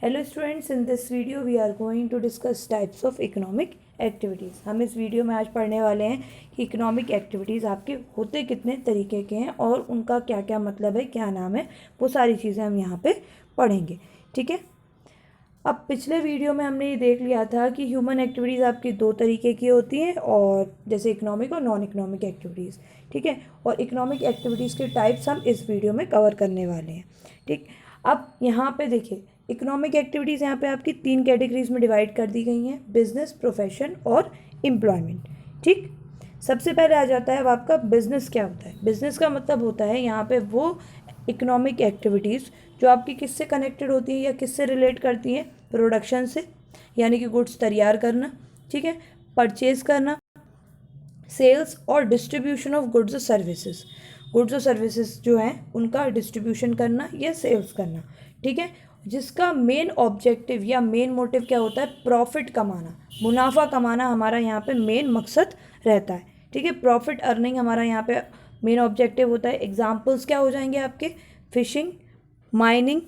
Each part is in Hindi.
Hello students, in this video we are going to discuss types of economic activities. हम इस वीडियो में आज पढ़ने वाले हैं कि इकोनॉमिक एक्टिविटीज़ आपके होते कितने तरीके के हैं और उनका क्या क्या मतलब है, क्या नाम है, वो सारी चीज़ें हम यहाँ पे पढ़ेंगे। ठीक है। अब पिछले वीडियो में हमने ये देख लिया था कि ह्यूमन एक्टिविटीज़ आपकी दो तरीके की होती हैं, और जैसे इकोनॉमिक और नॉन इकोनॉमिक एक्टिविटीज़। ठीक है। और इकोनॉमिक एक्टिविटीज़ के टाइप्स हम इस वीडियो में कवर करने वाले हैं। ठीक। अब यहाँ पे देखिए, इकोनॉमिक एक्टिविटीज़ यहाँ पे आपकी तीन कैटेगरीज में डिवाइड कर दी गई हैं: बिजनेस, प्रोफेशन और एम्प्लॉयमेंट। ठीक। सबसे पहले आ जाता है अब आपका बिजनेस। क्या होता है बिजनेस? का मतलब होता है यहाँ पे वो इकोनॉमिक एक्टिविटीज़ जो आपकी किससे कनेक्टेड होती हैं या किससे रिलेट करती हैं? प्रोडक्शन से, यानी कि गुड्स तैयार करना। ठीक है। परचेज करना, सेल्स और डिस्ट्रीब्यूशन ऑफ गुड्स और सर्विसेज। गुड्स और सर्विसेज जो हैं उनका डिस्ट्रीब्यूशन करना या सेल्स करना। ठीक है। जिसका मेन ऑब्जेक्टिव या मेन मोटिव क्या होता है? प्रॉफिट कमाना, मुनाफा कमाना हमारा यहाँ पे मेन मकसद रहता है। ठीक है। प्रॉफिट अर्निंग हमारा यहाँ पे मेन ऑब्जेक्टिव होता है। एग्जाम्पल्स क्या हो जाएंगे आपके? फिशिंग, माइनिंग,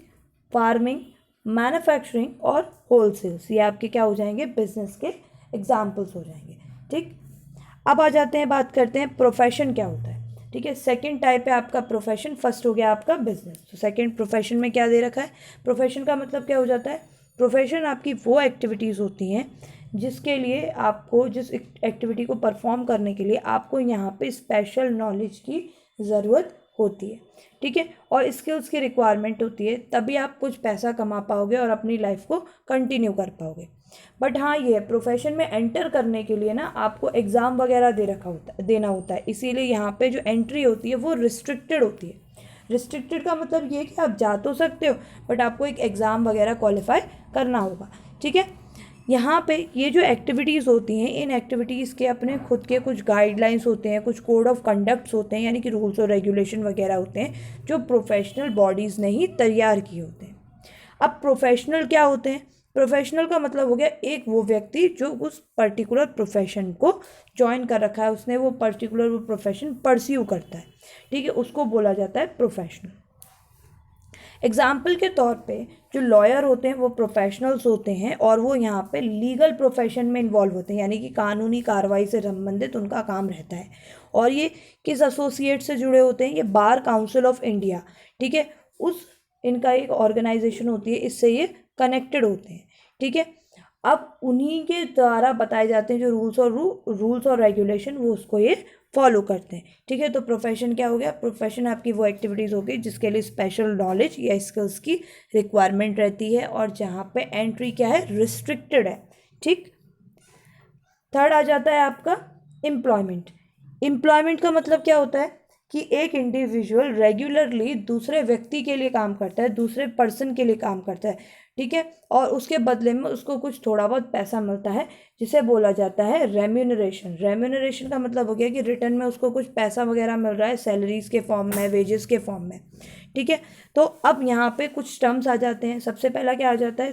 फार्मिंग, मैन्युफैक्चरिंग और होलसेल्स। ये आपके क्या हो जाएंगे? बिजनेस के एग्जाम्पल्स हो जाएंगे। ठीक। अब आ जाते हैं, बात करते हैं प्रोफेशन क्या होता है। ठीक है। सेकंड टाइप है आपका प्रोफेशन, फर्स्ट हो गया आपका बिजनेस। तो सेकंड प्रोफेशन में क्या दे रखा है? प्रोफेशन का मतलब क्या हो जाता है? प्रोफेशन आपकी वो एक्टिविटीज़ होती हैं जिसके लिए आपको, जिस एक्टिविटी को परफॉर्म करने के लिए आपको यहाँ पे स्पेशल नॉलेज की ज़रूरत होती है। ठीक है। और स्किल्स की रिक्वायरमेंट होती है, तभी आप कुछ पैसा कमा पाओगे और अपनी लाइफ को कंटिन्यू कर पाओगे। बट हाँ, ये है, प्रोफेशन में एंटर करने के लिए ना आपको एग्ज़ाम वगैरह देना होता है। इसीलिए यहाँ पे जो एंट्री होती है वो रिस्ट्रिक्टेड होती है। रिस्ट्रिक्टेड का मतलब ये है कि आप जा तो सकते हो, बट आपको एक एग्ज़ाम वगैरह क्वालिफाई करना होगा। ठीक है। यहाँ पे ये जो एक्टिविटीज़ होती हैं, इन एक्टिविटीज़ के अपने खुद के कुछ गाइडलाइंस होते हैं, कुछ कोड ऑफ कंडक्ट्स होते हैं, यानी कि रूल्स और रेगुलेशन वगैरह होते हैं जो प्रोफेशनल बॉडीज़ ने ही तैयार किए होते हैं। अब प्रोफेशनल क्या होते हैं? प्रोफेशनल का मतलब हो गया एक वो व्यक्ति जो उस पर्टिकुलर प्रोफेशन को ज्वाइन कर रखा है, उसने वो पर्टिकुलर वो प्रोफेशन परस्यू करता है। ठीक है। उसको बोला जाता है प्रोफेशनल। एग्जाम्पल के तौर पे जो लॉयर होते हैं वो प्रोफेशनल्स होते हैं, और वो यहाँ पे लीगल प्रोफेशन में इन्वॉल्व होते हैं, यानी कि कानूनी कार्रवाई से संबंधित उनका काम रहता है। और ये किस एसोसिएट से जुड़े होते हैं? ये बार काउंसिल ऑफ इंडिया। ठीक है। उस इनका एक ऑर्गेनाइजेशन होती है, इससे ये कनेक्टेड होते हैं। ठीक है। अब उन्हीं के द्वारा बताए जाते हैं जो रूल्स और रेगुलेशन, वो उसको ये फॉलो करते हैं। ठीक है। तो प्रोफेशन क्या हो गया? प्रोफेशन आपकी वो एक्टिविटीज़ हो गई जिसके लिए स्पेशल नॉलेज या स्किल्स की रिक्वायरमेंट रहती है, और जहाँ पे एंट्री क्या है? रिस्ट्रिक्टेड है। ठीक। थर्ड आ जाता है आपका एम्प्लॉयमेंट। एम्प्लॉयमेंट का मतलब क्या होता है कि एक इंडिविजुअल रेगुलरली दूसरे व्यक्ति के लिए काम करता है, दूसरे पर्सन के लिए काम करता है। ठीक है। और उसके बदले में उसको कुछ थोड़ा बहुत पैसा मिलता है, जिसे बोला जाता है रेम्यूनरेशन। रेम्यूनरेशन का मतलब हो गया कि रिटर्न में उसको कुछ पैसा वगैरह मिल रहा है, सैलरीज के फॉर्म में, वेजेस के फॉर्म में। ठीक है। तो अब यहाँ पे कुछ टर्म्स आ जाते हैं। सबसे पहला क्या आ जाता है?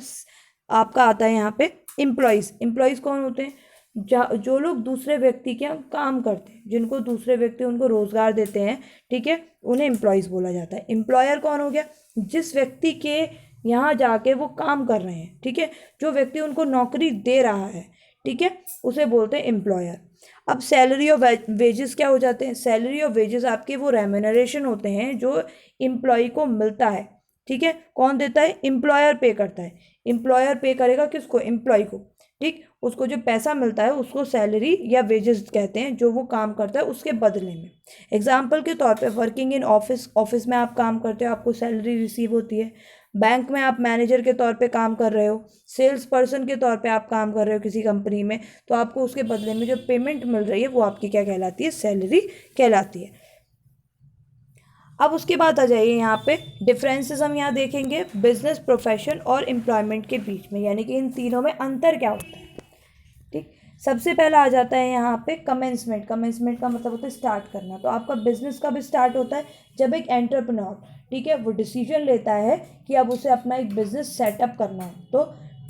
आपका आता है यहाँ पे एम्प्लॉयज़। एम्प्लॉयज़ कौन होते हैं? जो लोग दूसरे व्यक्ति के यहाँ काम करते हैं, जिनको दूसरे व्यक्ति उनको रोजगार देते हैं। ठीक है। उन्हें एम्प्लॉयज़ बोला जाता है। एम्प्लॉयर कौन हो गया? जिस व्यक्ति के यहाँ जाके वो काम कर रहे हैं। ठीक है। जो व्यक्ति उनको नौकरी दे रहा है, ठीक है, उसे बोलते हैं एम्प्लॉयर। अब सैलरी और वेजेस क्या हो जाते हैं? सैलरी और वेजेस आपके वो रेम्यूनरेशन होते हैं जो एम्प्लॉय को मिलता है। ठीक है। कौन देता है? एम्प्लॉयर पे करता है। एम्प्लॉयर पे करेगा किसको? एम्प्लॉय को। ठीक। उसको जो पैसा मिलता है उसको सैलरी या वेजेस कहते हैं, जो वो काम करता है उसके बदले में। एग्जाम्पल के तौर पे वर्किंग इन ऑफिस, ऑफिस में आप काम करते हो, आपको सैलरी रिसीव होती है। बैंक में आप मैनेजर के तौर पे काम कर रहे हो, सेल्स पर्सन के तौर पे आप काम कर रहे हो किसी कंपनी में, तो आपको उसके बदले में जो पेमेंट मिल रही है वो आपकी क्या कहलाती है? सैलरी कहलाती है। अब उसके बाद आ जाइए यहाँ पे डिफरेंसेस हम यहाँ देखेंगे बिजनेस, प्रोफेशन और एम्प्लॉयमेंट के बीच में, यानी कि इन तीनों में अंतर क्या होता है। ठीक। सबसे पहला आ जाता है यहाँ पे कमेंसमेंट। कमेंसमेंट का मतलब होता है स्टार्ट करना। तो आपका बिजनेस कब स्टार्ट होता है? जब एक एंटरप्रेन्योर, ठीक है, वो डिसीजन लेता है कि अब उसे अपना एक बिजनेस सेटअप करना है, तो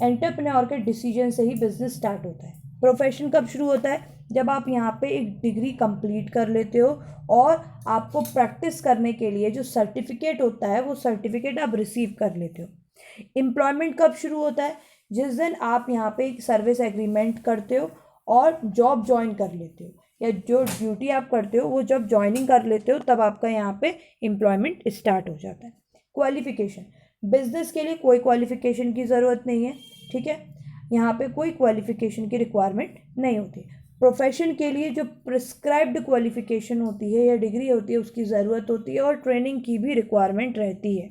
एंटरप्रेन्योर के डिसीजन से ही बिजनेस स्टार्ट होता है। प्रोफेशन कब शुरू होता है? जब आप यहाँ पे एक डिग्री कंप्लीट कर लेते हो और आपको प्रैक्टिस करने के लिए जो सर्टिफिकेट होता है वो सर्टिफिकेट आप रिसीव कर लेते हो। एम्प्लॉयमेंट कब शुरू होता है? जिस दिन आप यहाँ पे एक सर्विस एग्रीमेंट करते हो और जॉब ज्वाइन कर लेते हो, या जो ड्यूटी आप करते हो वो जब ज्वाइनिंग कर लेते हो तब आपका यहाँ पे एम्प्लॉयमेंट स्टार्ट हो जाता है। क्वालिफिकेशन, बिजनेस के लिए कोई क्वालिफिकेशन की ज़रूरत नहीं है, ठीक है, यहाँ पे कोई क्वालिफिकेशन की रिक्वायरमेंट नहीं होती। प्रोफेशन के लिए जो प्रिस्क्राइब्ड क्वालिफिकेशन होती है या डिग्री होती है उसकी ज़रूरत होती है और ट्रेनिंग की भी रिक्वायरमेंट रहती है।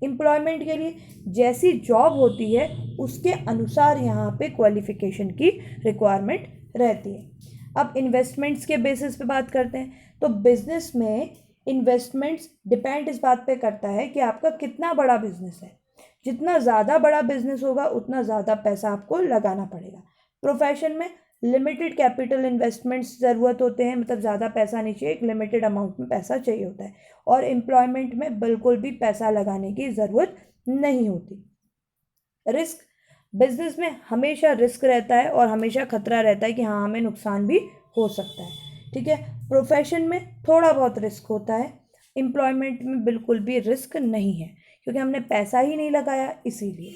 एम्प्लॉयमेंट के लिए जैसी जॉब होती है उसके अनुसार यहाँ पे क्वालिफिकेशन की रिक्वायरमेंट रहती है। अब इन्वेस्टमेंट्स के बेसिस पे बात करते हैं, तो बिजनेस में इन्वेस्टमेंट्स डिपेंड इस बात पे करता है कि आपका कितना बड़ा बिजनेस है। जितना ज़्यादा बड़ा बिजनेस होगा उतना ज़्यादा पैसा आपको लगाना पड़ेगा। प्रोफेशन में लिमिटेड कैपिटल इन्वेस्टमेंट्स ज़रूरत होते हैं, मतलब ज़्यादा पैसा नहीं चाहिए, एक लिमिटेड अमाउंट में पैसा चाहिए होता है। और एम्प्लॉयमेंट में बिल्कुल भी पैसा लगाने की ज़रूरत नहीं होती। रिस्क, बिजनेस में हमेशा रिस्क रहता है और हमेशा खतरा रहता है कि हाँ हमें नुकसान भी हो सकता है, ठीक है। प्रोफेशन में थोड़ा बहुत रिस्क होता है, एम्प्लॉयमेंट में बिल्कुल भी रिस्क नहीं है क्योंकि हमने पैसा ही नहीं लगाया इसीलिए,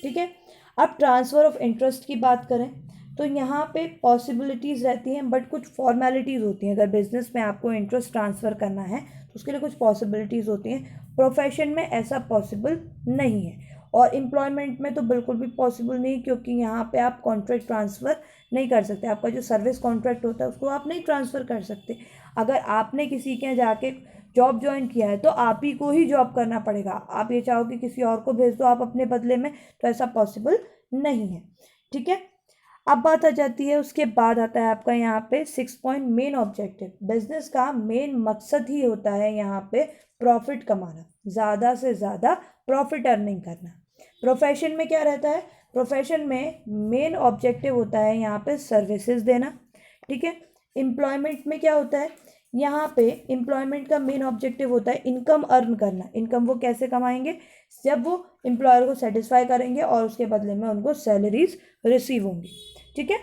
ठीक है। अब ट्रांसफ़र ऑफ इंटरेस्ट की बात करें तो यहाँ पे पॉसिबिलिटीज़ रहती हैं बट कुछ फॉर्मेलिटीज़ होती हैं। अगर बिजनेस में आपको इंटरेस्ट ट्रांसफ़र करना है तो उसके लिए कुछ पॉसिबिलिटीज़ होती हैं। प्रोफेशन में ऐसा पॉसिबल नहीं है और एम्प्लॉयमेंट में तो बिल्कुल भी पॉसिबल नहीं, क्योंकि यहाँ पे आप कॉन्ट्रैक्ट ट्रांसफ़र नहीं कर सकते। आपका जो सर्विस कॉन्ट्रैक्ट होता है उसको आप नहीं ट्रांसफ़र कर सकते। अगर आपने किसी के यहाँ जाके जॉब ज्वाइन किया है तो आप ही को ही जॉब करना पड़ेगा। आप ये चाहो कि किसी और को भेज दो आप अपने बदले में, तो ऐसा पॉसिबल नहीं है, ठीक है। अब बात आ जाती है, उसके बाद आता है आपका यहाँ पे 6 पॉइंट मेन ऑब्जेक्टिव। बिजनेस का मेन मकसद ही होता है यहाँ पे प्रॉफिट कमाना, ज़्यादा से ज़्यादा प्रॉफिट अर्निंग करना। प्रोफेशन में क्या रहता है? प्रोफेशन में मेन ऑब्जेक्टिव होता है यहाँ पे सर्विसेज देना, ठीक है। एम्प्लॉयमेंट में क्या होता है? यहाँ पे एम्प्लॉयमेंट का मेन ऑब्जेक्टिव होता है इनकम अर्न करना। इनकम वो कैसे कमाएंगे? जब वो एम्प्लॉयर को सेटिस्फाई करेंगे और उसके बदले में उनको सैलरीज रिसीव होंगी, ठीक है।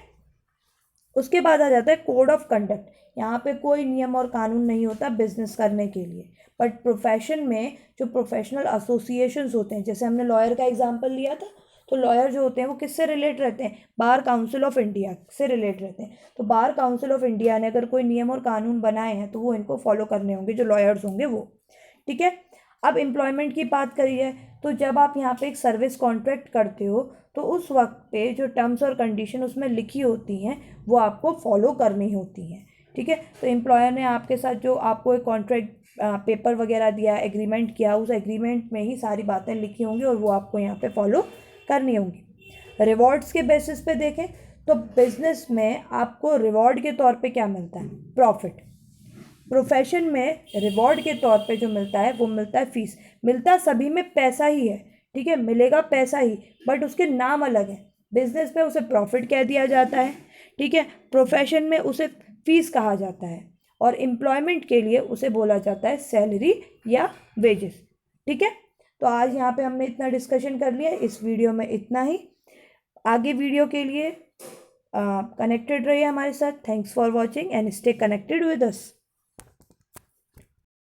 उसके बाद आ जाता है कोड ऑफ कंडक्ट। यहाँ पे कोई नियम और कानून नहीं होता बिजनेस करने के लिए, बट प्रोफेशन में जो प्रोफेशनल एसोसिएशंस होते हैं, जैसे हमने लॉयर का एग्जांपल लिया था, तो लॉयर जो होते हैं वो किससे रिलेट रहते हैं? बार काउंसिल ऑफ इंडिया से रिलेट रहते हैं। तो बार काउंसिल ऑफ इंडिया ने अगर कोई नियम और कानून बनाए हैं तो वो इनको फॉलो करने होंगे, जो लॉयर्स होंगे वो, ठीक है। अब एम्प्लॉयमेंट की बात करी है तो जब आप यहाँ पे एक सर्विस कॉन्ट्रैक्ट करते हो तो उस वक्त पे जो टर्म्स और कंडीशन उसमें लिखी होती हैं वो आपको फॉलो करनी होती हैं, ठीक है। तो एम्प्लॉयर ने आपके साथ जो आपको एक कॉन्ट्रैक्ट पेपर वगैरह दिया, एग्रीमेंट किया, उस एग्रीमेंट में ही सारी बातें लिखी होंगी और वो आपको यहाँ पे फॉलो करनी होंगी। रिवॉर्ड्स के बेसिस पे देखें तो बिजनेस में आपको रिवॉर्ड के तौर पे क्या मिलता है? प्रॉफिट। प्रोफेशन में रिवॉर्ड के तौर पे जो मिलता है वो मिलता है फीस। मिलता सभी में पैसा ही है, ठीक है, मिलेगा पैसा ही, बट उसके नाम अलग हैं। बिजनेस में उसे प्रॉफिट कह दिया जाता है, ठीक है, प्रोफेशन में उसे फीस कहा जाता है और एम्प्लॉयमेंट के लिए उसे बोला जाता है सैलरी या वेजेस, ठीक है। तो आज यहाँ पे हमने इतना डिस्कशन कर लिया, इस वीडियो में इतना ही। आगे वीडियो के लिए कनेक्टेड रहिए हमारे साथ। Thanks for watching and stay connected with us.